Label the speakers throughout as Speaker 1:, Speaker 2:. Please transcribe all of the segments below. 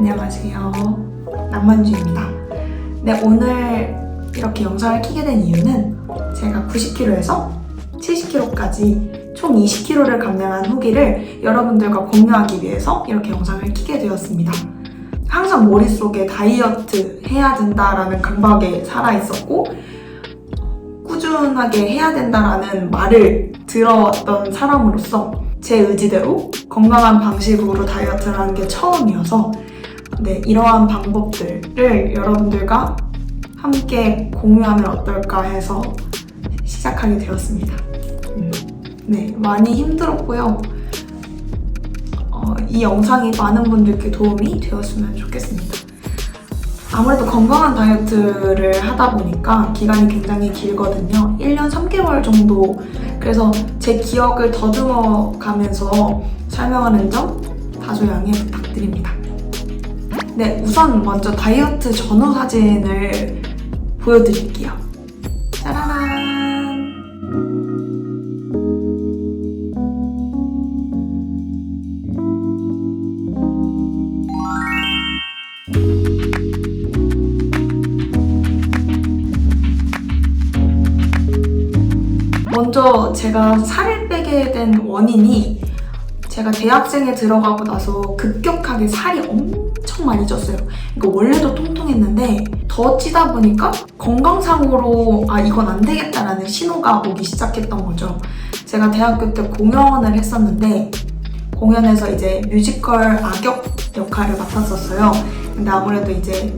Speaker 1: 안녕하세요. 낭만주입니다. 네, 오늘 이렇게 영상을 켜게 된 이유는 제가 90kg에서 70kg까지 총 20kg를 감량한 후기를 여러분들과 공유하기 위해서 이렇게 영상을 켜게 되었습니다. 항상 머릿속에 다이어트 해야 된다라는 강박에 살아있었고 꾸준하게 해야 된다라는 말을 들어왔던 사람으로서 제 의지대로 건강한 방식으로 다이어트를 하는 게 처음이어서 이러한 방법들을 여러분들과 함께 공유하면 어떨까 해서 시작하게 되었습니다. 많이 힘들었고요. 이 영상이 많은 분들께 도움이 되었으면 좋겠습니다. 아무래도 건강한 다이어트를 하다 보니까 기간이 굉장히 길거든요. 1년 3개월 정도. 그래서 제 기억을 더듬어 가면서 설명하는 점 다소 양해 부탁드립니다. 네, 우선 먼저 다이어트 전후 사진을 보여드릴게요. 짜라란! 먼저 제가 살을 빼게 된 원인이 제가 대학생에 들어가고 나서 급격하게 살이 엄청 많이 쪘어요. 그러니까 원래도 통통했는데 더 찌다 보니까 건강상으로 이건 안 되겠다라는 신호가 오기 시작했던 거죠. 제가 대학교 때 공연을 했었는데 공연에서 이제 뮤지컬 악역 역할을 맡았었어요. 근데 아무래도 이제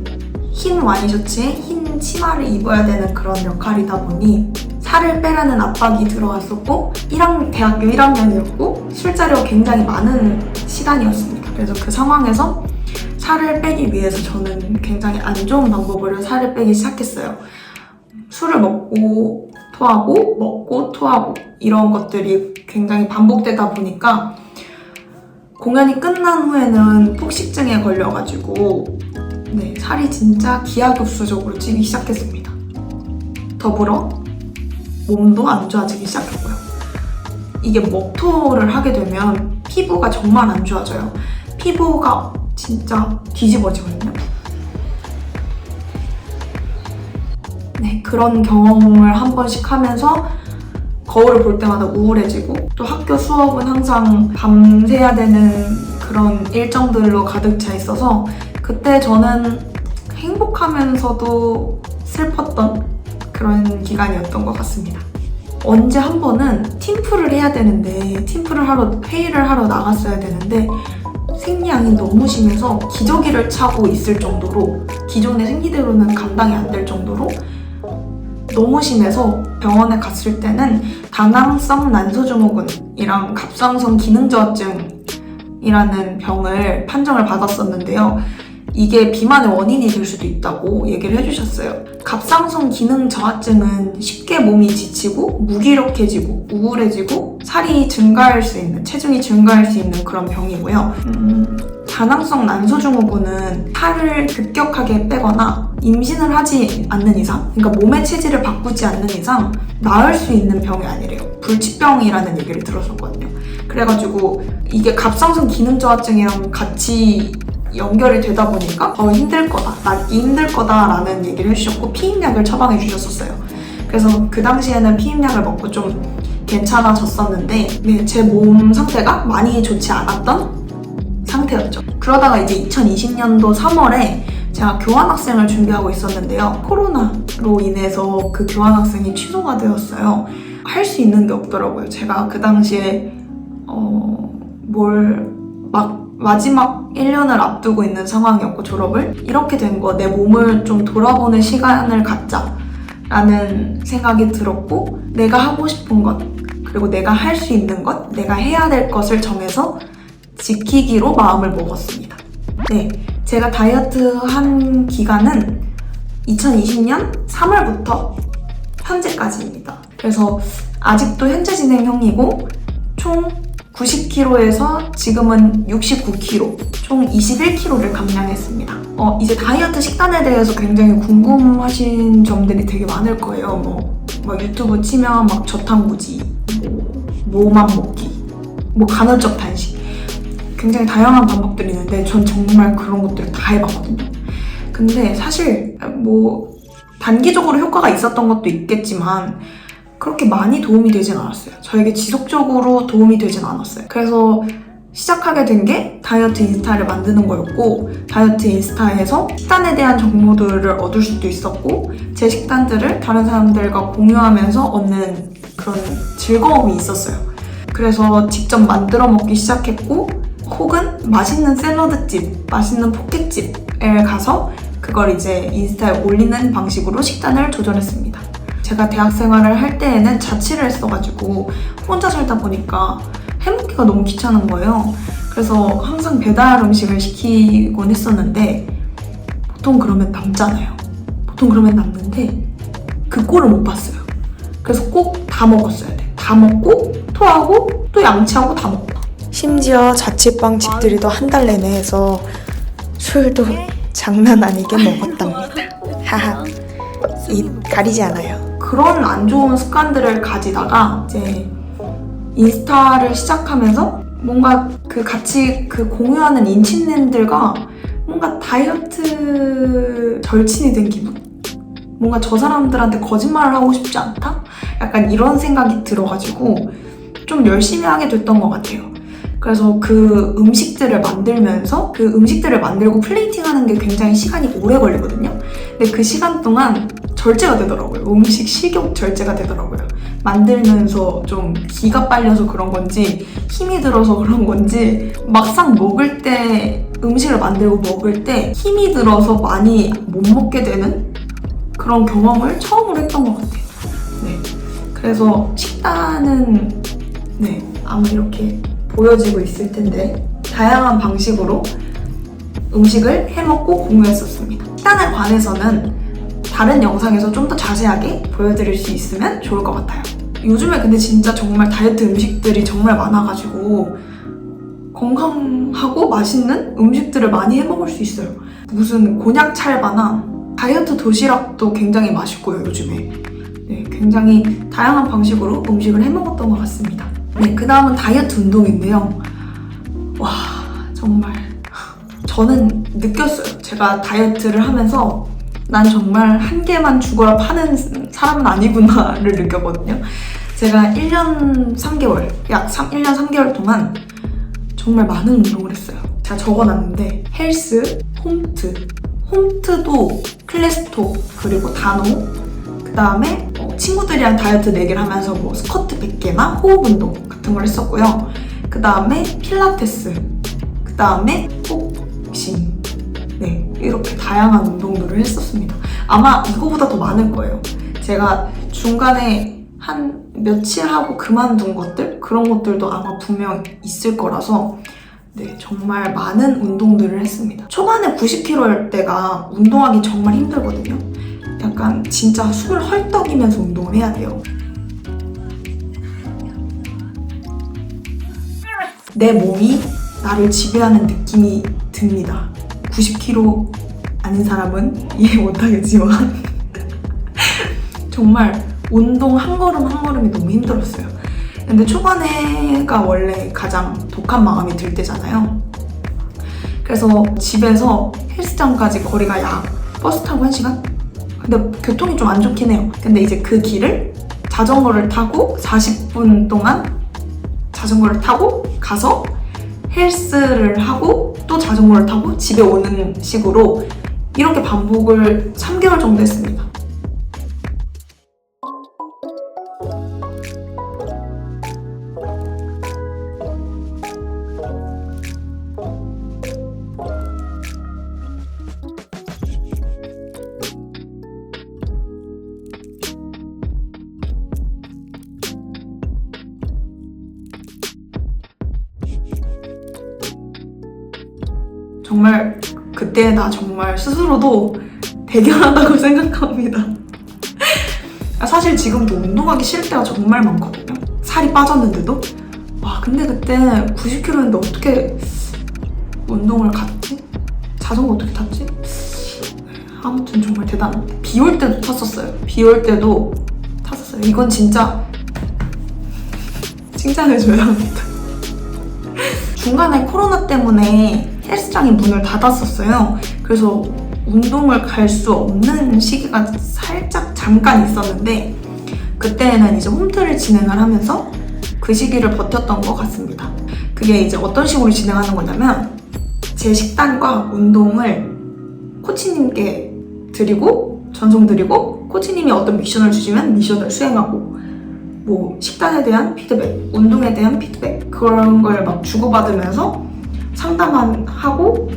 Speaker 1: 흰 와이셔츠에 흰 치마를 입어야 되는 그런 역할이다 보니 살을 빼라는 압박이 들어왔었고 대학교 1학년이었고 술자리가 굉장히 많은 시간이었습니다. 그래서 그 상황에서 살을 빼기 위해서 저는 굉장히 안 좋은 방법으로 살을 빼기 시작했어요. 술을 먹고 토하고 먹고 토하고 이런 것들이 굉장히 반복되다 보니까 공연이 끝난 후에는 폭식증에 걸려가지고 살이 진짜 기하급수적으로 찌기 시작했습니다. 더불어 몸도 안 좋아지기 시작했고요. 이게 먹토를 하게 되면 피부가 정말 안 좋아져요. 피부가 진짜 뒤집어지거든요. 그런 경험을 한 번씩 하면서 거울을 볼 때마다 우울해지고 또 학교 수업은 항상 밤새야 되는 그런 일정들로 가득 차 있어서 그때 저는 행복하면서도 슬펐던 그런 기간이었던 것 같습니다. 언제 한 번은 팀플을 해야 되는데 회의를 하러 나갔어야 되는데 생리량이 너무 심해서 기저귀를 차고 있을 정도로 기존의 생리대로는 감당이 안 될 정도로 너무 심해서 병원에 갔을 때는 다낭성 난소증후군이랑 갑상선 기능저하증이라는 병을 판정을 받았었는데요. 이게 비만의 원인이 될 수도 있다고 얘기를 해주셨어요. 갑상선 기능 저하증은 쉽게 몸이 지치고 무기력해지고 우울해지고 살이 증가할 수 있는, 체중이 증가할 수 있는 그런 병이고요. 다낭성 난소증후군은 살을 급격하게 빼거나 임신을 하지 않는 이상, 그러니까 몸의 체질을 바꾸지 않는 이상 나을 수 있는 병이 아니래요. 불치병이라는 얘기를 들었었거든요. 그래가지고 이게 갑상선 기능 저하증이랑 같이 연결이 되다 보니까 더 힘들 거다, 낫기 힘들 거다라는 얘기를 해주셨고 피임약을 처방해 주셨었어요. 그래서 그 당시에는 피임약을 먹고 좀 괜찮아졌었는데 제 몸 상태가 많이 좋지 않았던 상태였죠. 그러다가 이제 2020년도 3월에 제가 교환학생을 준비하고 있었는데요. 코로나로 인해서 그 교환학생이 취소가 되었어요. 할 수 있는 게 없더라고요. 제가 그 당시에 마지막 1년을 앞두고 있는 상황이었고 졸업을 이렇게 된 거 내 몸을 좀 돌아보는 시간을 갖자라는 생각이 들었고 내가 하고 싶은 것 그리고 내가 할 수 있는 것 내가 해야 될 것을 정해서 지키기로 마음을 먹었습니다. 제가 다이어트 한 기간은 2020년 3월부터 현재까지입니다. 그래서 아직도 현재 진행형이고 총 90kg에서 지금은 69kg, 총 21kg를 감량했습니다. 이제 다이어트 식단에 대해서 굉장히 궁금하신 점들이 되게 많을 거예요. 유튜브 치면 저탄고지, 뭐만 먹기, 간헐적 단식. 굉장히 다양한 방법들이 있는데 전 정말 그런 것들을 다 해봤거든요. 근데 사실 뭐 단기적으로 효과가 있었던 것도 있겠지만 그렇게 많이 도움이 되진 않았어요. 저에게 지속적으로 도움이 되진 않았어요. 그래서 시작하게 된 게 다이어트 인스타를 만드는 거였고, 다이어트 인스타에서 식단에 대한 정보들을 얻을 수도 있었고, 제 식단들을 다른 사람들과 공유하면서 얻는 그런 즐거움이 있었어요. 그래서 직접 만들어 먹기 시작했고, 혹은 맛있는 샐러드집, 맛있는 포켓집에 가서 그걸 이제 인스타에 올리는 방식으로 식단을 조절했습니다. 제가 대학 생활을 할 때에는 자취를 했어가지고 혼자 살다 보니까 해먹기가 너무 귀찮은 거예요. 그래서 항상 배달 음식을 시키곤 했었는데 보통 그러면 남잖아요. 보통 그러면 남는데 그 꼴을 못 봤어요. 그래서 꼭 다 먹었어야 돼. 다 먹고 토하고 또 양치하고 다 먹고.
Speaker 2: 심지어 자취방 집들이도 한 달 내내 해서 술도 장난 아니게 먹었답니다. 하하. 입 가리지 않아요.
Speaker 1: 그런 안 좋은 습관들을 가지다가 이제 인스타를 시작하면서 뭔가 그 같이 그 공유하는 인친님들과 뭔가 다이어트 절친이 된 기분? 뭔가 저 사람들한테 거짓말을 하고 싶지 않다? 약간 이런 생각이 들어가지고 좀 열심히 하게 됐던 것 같아요. 그래서 그 음식들을 만들면서 그 음식들을 만들고 플레이팅 하는 게 굉장히 시간이 오래 걸리거든요. 근데 그 시간 동안 절제가 되더라고요. 음식 식욕 절제가 되더라고요. 만들면서 좀 기가 빨려서 그런 건지 힘이 들어서 그런 건지 막상 먹을 때 음식을 만들고 먹을 때 힘이 들어서 많이 못 먹게 되는 그런 경험을 처음으로 했던 것 같아요. 네. 그래서 식단은 아마 이렇게 보여지고 있을 텐데 다양한 방식으로 음식을 해먹고 공유했었습니다. 식단에 관해서는 다른 영상에서 좀 더 자세하게 보여드릴 수 있으면 좋을 것 같아요. 요즘에 근데 진짜 정말 다이어트 음식들이 정말 많아가지고 건강하고 맛있는 음식들을 많이 해먹을 수 있어요. 무슨 곤약 찰바나 다이어트 도시락도 굉장히 맛있고요, 요즘에. 네, 굉장히 다양한 방식으로 음식을 해먹었던 것 같습니다. 네, 그 다음은 다이어트 운동인데요. 와, 정말 저는 느꼈어요. 제가 다이어트를 하면서 난 정말 한 개만 죽어라 파는 사람은 아니구나를 느꼈거든요. 제가 1년 3개월, 약 1년 3개월 동안 정말 많은 운동을 했어요. 제가 적어놨는데 헬스, 홈트도 클래스톡, 그리고 다노, 그 다음에 친구들이랑 다이어트 내기를 하면서 뭐 스쿼트 100개나 호흡 운동 같은 걸 했었고요. 그 다음에 필라테스, 그 다음에 복싱, 네, 이렇게 다양한 운동들을 했었습니다. 아마 이거보다 더 많을 거예요. 제가 중간에 한 며칠 하고 그만둔 것들? 그런 것들도 아마 분명 있을 거라서 네, 정말 많은 운동들을 했습니다. 초반에 90kg일 때가 운동하기 정말 힘들거든요. 약간 진짜 숨을 헐떡이면서 운동을 해야 돼요. 내 몸이 나를 지배하는 느낌이 듭니다. 90kg 아닌 사람은 이해 못하겠지만 정말 운동 한 걸음 한 걸음이 너무 힘들었어요. 근데 초반에가 원래 가장 독한 마음이 들 때잖아요. 그래서 집에서 헬스장까지 거리가 약 버스 타고 1시간? 근데 교통이 좀 안 좋긴 해요. 근데 이제 그 길을 자전거를 타고 40분 동안 자전거를 타고 가서 헬스를 하고 또 자전거를 타고 집에 오는 식으로 이렇게 반복을 3개월 정도 했습니다. 정말 그때 나 정말 스스로도 대견하다고 생각합니다. 사실 지금도 운동하기 싫을 때가 정말 많거든요. 살이 빠졌는데도. 와, 근데 그때 90kg인데 어떻게 운동을 갔지? 자전거 어떻게 탔지? 아무튼 정말 대단합니다. 비 올 때도 탔었어요. 비 올 때도 탔었어요. 이건 진짜 칭찬해줘야 합니다. 중간에 코로나 때문에 헬스장이 문을 닫았었어요. 그래서 운동을 갈 수 없는 시기가 살짝 잠깐 있었는데 그때는 이제 홈트를 진행을 하면서 그 시기를 버텼던 것 같습니다. 그게 이제 어떤 식으로 진행하는 거냐면 제 식단과 운동을 코치님께 드리고 전송 드리고 코치님이 어떤 미션을 주시면 미션을 수행하고 뭐 식단에 대한 피드백, 운동에 대한 피드백 그런 걸 막 주고받으면서 상담하고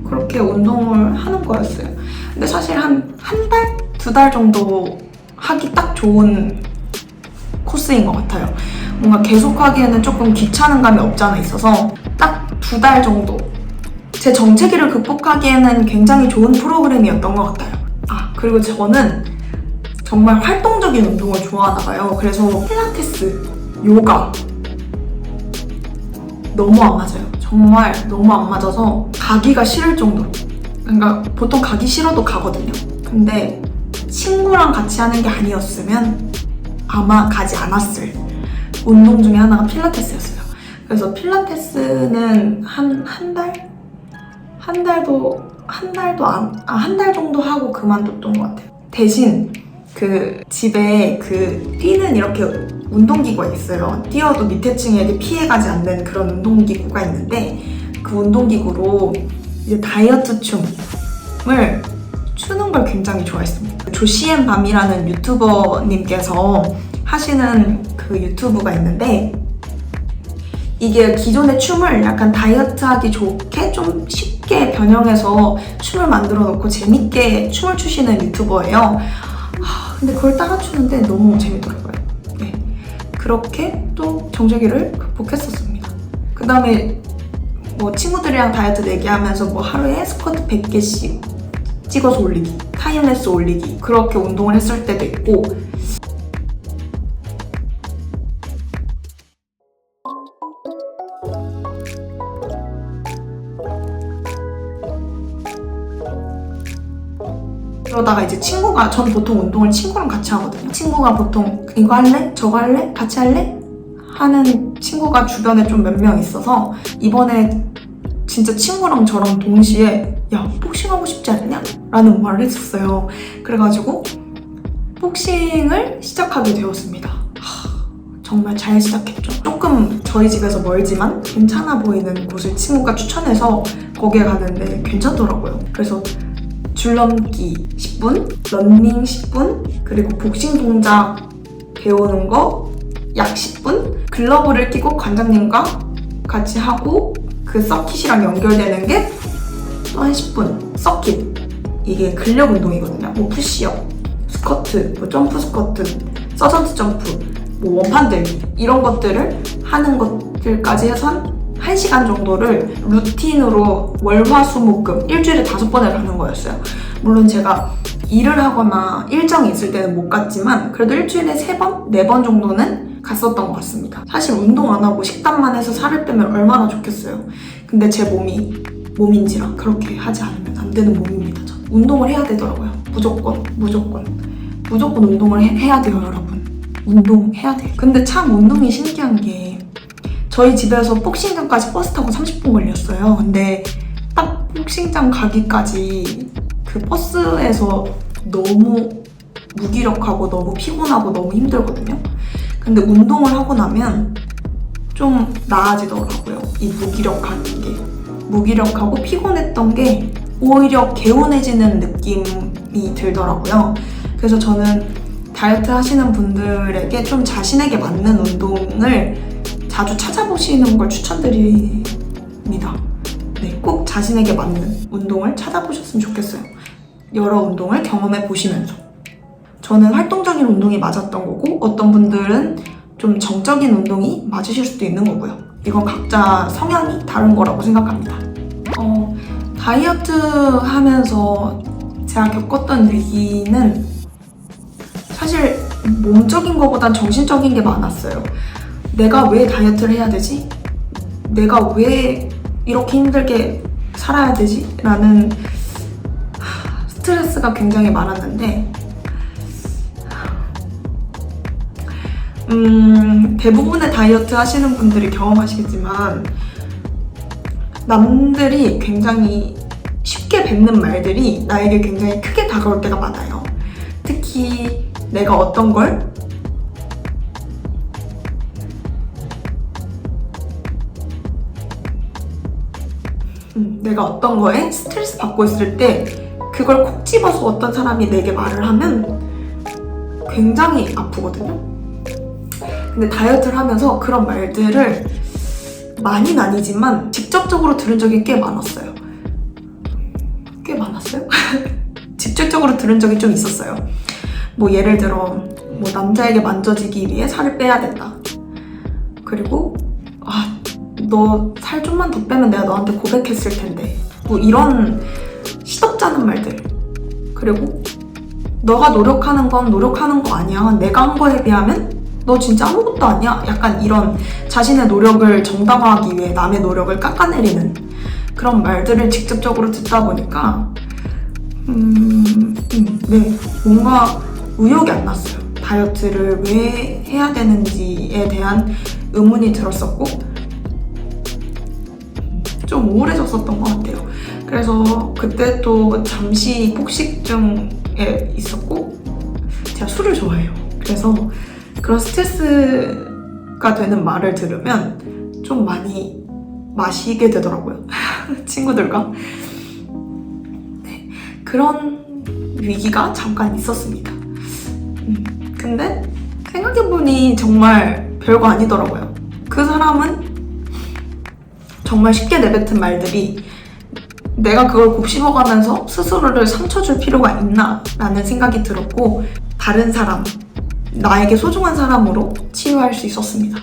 Speaker 1: 그렇게 운동을 하는 거였어요. 근데 사실 한 달? 2달 정도 하기 딱 좋은 코스인 것 같아요. 뭔가 계속하기에는 조금 귀찮은 감이 없지 않아 있어서 딱 2달 정도 제 정체기를 극복하기에는 굉장히 좋은 프로그램이었던 것 같아요. 그리고 저는 정말 활동적인 운동을 좋아하나 봐요. 그래서 필라테스, 요가 너무 안 맞아요. 정말 너무 안 맞아서 가기가 싫을 정도로. 그러니까 보통 가기 싫어도 가거든요. 근데 친구랑 같이 하는 게 아니었으면 아마 가지 않았을 운동 중에 하나가 필라테스였어요. 그래서 필라테스는 한 달? 한 달 정도 하고 그만뒀던 것 같아요. 대신 그 집에 그 뛰는 이렇게 운동기구가 있어요. 뛰어도 밑에 층에게 피해가지 않는 그런 운동기구가 있는데 그 운동기구로 이제 다이어트 춤을 추는 걸 굉장히 좋아했습니다. 조시앤밤이라는 유튜버님께서 하시는 그 유튜브가 있는데 이게 기존의 춤을 약간 다이어트하기 좋게 좀 쉽게 변형해서 춤을 만들어 놓고 재밌게 춤을 추시는 유튜버예요. 근데 그걸 따라 추는데 너무 재밌더라고요. 네. 그렇게 또 정체기를 극복했었습니다. 그 다음에 뭐 친구들이랑 다이어트 내기하면서 뭐 하루에 스쿼트 100개씩 찍어서 올리기, 타임랩스 올리기 그렇게 운동을 했을 때도 있고 그러다가 이제 친구가, 전 보통 운동을 친구랑 같이 하거든요. 친구가 보통 이거 할래? 저거 할래? 같이 할래? 하는 친구가 주변에 좀 몇 명 있어서 이번에 진짜 친구랑 저랑 동시에 야, 복싱하고 싶지 않냐? 라는 말을 했었어요. 그래가지고 복싱을 시작하게 되었습니다. 정말 잘 시작했죠. 조금 저희 집에서 멀지만 괜찮아 보이는 곳을 친구가 추천해서 거기에 가는데 괜찮더라고요. 그래서 줄넘기 10분, 런닝 10분, 그리고 복싱 동작 배우는 거 약 10분, 글러브를 끼고 관장님과 같이 하고 그 서킷이랑 연결되는 게 또 한 10분. 서킷. 이게 근력 운동이거든요. 뭐 푸시업, 스쿼트, 뭐 점프 스쿼트, 서전트 점프, 뭐 원판 들기 이런 것들을 하는 것들까지 해서 한 1시간 정도를 루틴으로 월화수목금 일주일에 5번을 가는 거였어요. 물론 제가 일을 하거나 일정이 있을 때는 못 갔지만 그래도 일주일에 3번, 4번 정도는 갔었던 것 같습니다. 사실 운동 안 하고 식단만 해서 살을 빼면 얼마나 좋겠어요. 근데 제 몸인지라 그렇게 하지 않으면 안 되는 몸입니다. 저. 운동을 해야 되더라고요. 무조건 운동을 해야 돼요, 여러분. 운동해야 돼요. 근데 참 운동이 신기한 게 저희 집에서 복싱장까지 버스 타고 30분 걸렸어요. 근데 딱 복싱장 가기까지 그 버스에서 너무 무기력하고 너무 피곤하고 너무 힘들거든요. 근데 운동을 하고 나면 좀 나아지더라고요. 이 무기력한 게. 무기력하고 피곤했던 게 오히려 개운해지는 느낌이 들더라고요. 그래서 저는 다이어트 하시는 분들에게 좀 자신에게 맞는 운동을 자주 찾아보시는 걸 추천드립니다. 네, 꼭 자신에게 맞는 운동을 찾아보셨으면 좋겠어요. 여러 운동을 경험해 보시면서. 저는 활동적인 운동이 맞았던 거고 어떤 분들은 좀 정적인 운동이 맞으실 수도 있는 거고요. 이건 각자 성향이 다른 거라고 생각합니다. 다이어트 하면서 제가 겪었던 위기는 사실 몸적인 것보단 정신적인 게 많았어요. 내가 왜 다이어트를 해야 되지? 내가 왜 이렇게 힘들게 살아야 되지? 라는 스트레스가 굉장히 많았는데 대부분의 다이어트 하시는 분들이 경험하시겠지만 남들이 굉장히 쉽게 뱉는 말들이 나에게 굉장히 크게 다가올 때가 많아요. 특히 내가 어떤 걸 내가 어떤 거에 스트레스 받고 있을 때 그걸 콕 집어서 어떤 사람이 내게 말을 하면 굉장히 아프거든요. 근데 다이어트를 하면서 그런 말들을 많이는 아니지만 직접적으로 들은 적이 꽤 많았어요. 꽤 많았어요? 직접적으로 들은 적이 좀 있었어요. 뭐 예를 들어 뭐 남자에게 만져지기 위해 살을 빼야 된다. 그리고 너 살 좀만 더 빼면 내가 너한테 고백했을 텐데. 뭐 이런 시덥잖은 말들. 그리고 너가 노력하는 건 노력하는 거 아니야. 내가 한 거에 비하면 너 진짜 아무것도 아니야. 약간 이런 자신의 노력을 정당화하기 위해 남의 노력을 깎아내리는 그런 말들을 직접적으로 듣다 보니까 네, 뭔가 의욕이 안 났어요. 다이어트를 왜 해야 되는지에 대한 의문이 들었었고 좀 우울해졌었던 것 같아요. 그래서 그때 또 잠시 폭식증에 있었고 제가 술을 좋아해요. 그래서 그런 스트레스가 되는 말을 들으면 좀 많이 마시게 되더라고요. 친구들과. 네, 그런 위기가 잠깐 있었습니다. 근데 생각해보니 정말 별거 아니더라고요. 그 사람은 정말 쉽게 내뱉은 말들이 내가 그걸 곱씹어가면서 스스로를 상처 줄 필요가 있나 라는 생각이 들었고 다른 사람, 나에게 소중한 사람으로 치유할 수 있었습니다.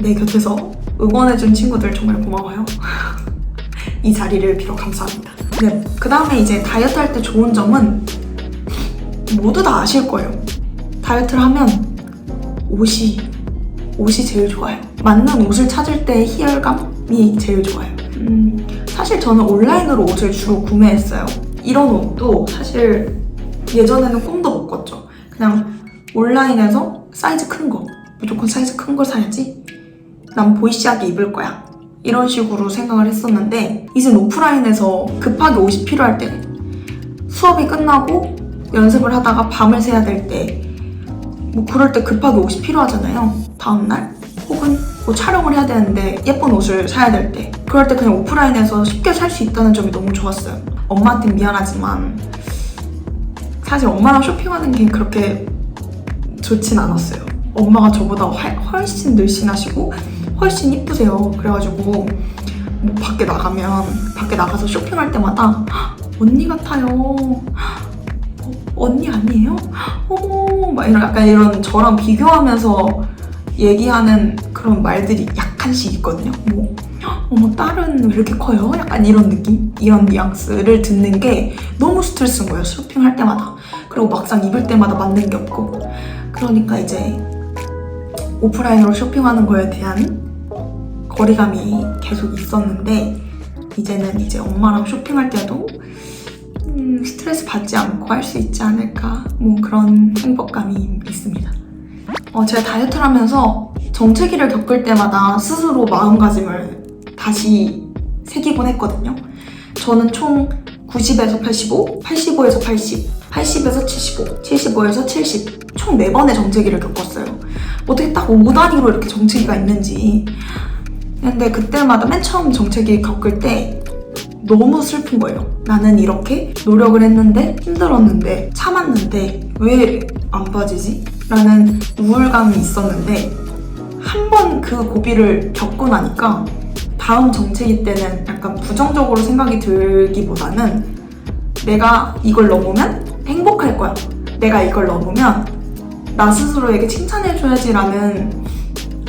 Speaker 1: 내 곁에서 응원해준 친구들 정말 고마워요. 이 자리를 빌어 감사합니다. 네, 그 다음에 이제 다이어트 할 때 좋은 점은 모두 다 아실 거예요. 다이어트를 하면 옷이 제일 좋아요. 맞는 옷을 찾을 때의 희열감이 제일 좋아요. 사실 저는 온라인으로 옷을 주로 구매했어요. 이런 옷도 사실 예전에는 꿈도 못 꿨죠. 그냥 온라인에서 사이즈 큰 거, 무조건 사이즈 큰 걸 사야지. 난 보이시하게 입을 거야. 이런 식으로 생각을 했었는데 이젠 오프라인에서 급하게 옷이 필요할 때, 수업이 끝나고 연습을 하다가 밤을 새야 될 때, 뭐 그럴 때 급하게 옷이 필요하잖아요. 다음날 혹은 뭐 촬영을 해야 되는데 예쁜 옷을 사야 될 때, 그럴 때 그냥 오프라인에서 쉽게 살 수 있다는 점이 너무 좋았어요. 엄마한테 미안하지만 사실 엄마랑 쇼핑하는 게 그렇게 좋진 않았어요. 엄마가 저보다 훨씬 늘씬하시고 훨씬 이쁘세요. 그래가지고 뭐 밖에 나가서 쇼핑할 때마다 언니 같아요. 언니 아니에요? 어머, 막 약간 이런 저랑 비교하면서 얘기하는 그런 말들이 약간씩 있거든요. 뭐 어머, 딸은 왜 이렇게 커요? 약간 이런 느낌? 이런 뉘앙스를 듣는 게 너무 스트레스인 거예요. 쇼핑할 때마다. 그리고 막상 입을 때마다 맞는 게 없고. 그러니까 이제 오프라인으로 쇼핑하는 거에 대한 거리감이 계속 있었는데 이제는 이제 엄마랑 쇼핑할 때도 스트레스 받지 않고 할 수 있지 않을까, 뭐 그런 행복감이 있습니다. 제가 다이어트를 하면서 정체기를 겪을 때마다 스스로 마음가짐을 다시 새기곤 했거든요. 저는 총 90에서 85, 85에서 80, 80에서 75, 75에서 70, 총 4번의 정체기를 겪었어요. 어떻게 딱 5단위로 이렇게 정체기가 있는지. 근데 그때마다 맨 처음 정체기 겪을 때 너무 슬픈 거예요. 나는 이렇게 노력을 했는데, 힘들었는데, 참았는데 왜 안 빠지지? 라는 우울감이 있었는데 한 번 그 고비를 겪고 나니까 다음 정체기 때는 약간 부정적으로 생각이 들기보다는 내가 이걸 넘으면 행복할 거야. 내가 이걸 넘으면 나 스스로에게 칭찬해줘야지라는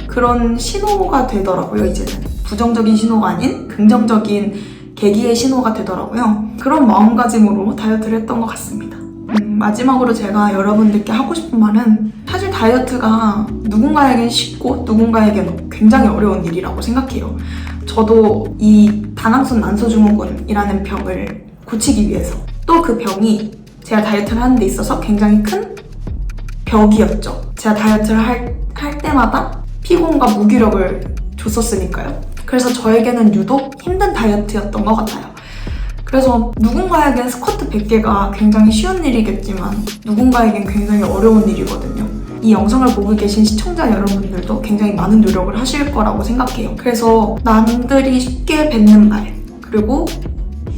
Speaker 1: 그런 신호가 되더라고요, 이제는. 부정적인 신호가 아닌 긍정적인 계기의 신호가 되더라고요. 그런 마음가짐으로 다이어트를 했던 것 같습니다. 마지막으로 제가 여러분들께 하고 싶은 말은, 사실 다이어트가 누군가에겐 쉽고 누군가에겐 굉장히 어려운 일이라고 생각해요. 저도 이 다낭성 난소증후군이라는 병을 고치기 위해서, 또 그 병이 제가 다이어트를 하는 데 있어서 굉장히 큰 벽이었죠. 제가 다이어트를 할 때마다 피곤과 무기력을 줬었으니까요. 그래서 저에게는 유독 힘든 다이어트였던 것 같아요. 그래서 누군가에겐 스쿼트 100개가 굉장히 쉬운 일이겠지만 누군가에겐 굉장히 어려운 일이거든요. 이 영상을 보고 계신 시청자 여러분들도 굉장히 많은 노력을 하실 거라고 생각해요. 그래서 남들이 쉽게 뱉는 말, 그리고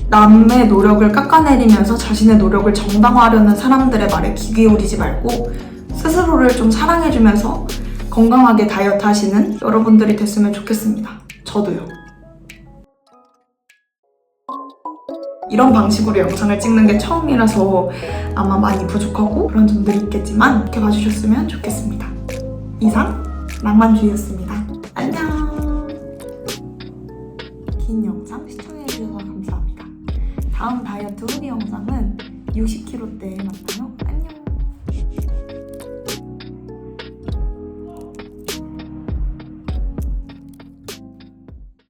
Speaker 1: 남의 노력을 깎아내리면서 자신의 노력을 정당화하려는 사람들의 말에 귀 기울이지 말고 스스로를 좀 사랑해주면서 건강하게 다이어트 하시는 여러분들이 됐으면 좋겠습니다. 저도요. 이런 방식으로 영상을 찍는 게 처음이라서 아마 많이 부족하고 그런 점들이 있겠지만 이렇게 봐주셨으면 좋겠습니다. 이상 낭만주의였습니다. 안녕. 긴 영상 시청해주셔서 감사합니다. 다음 다이어트 후기 영상은 60kg 때 만나요.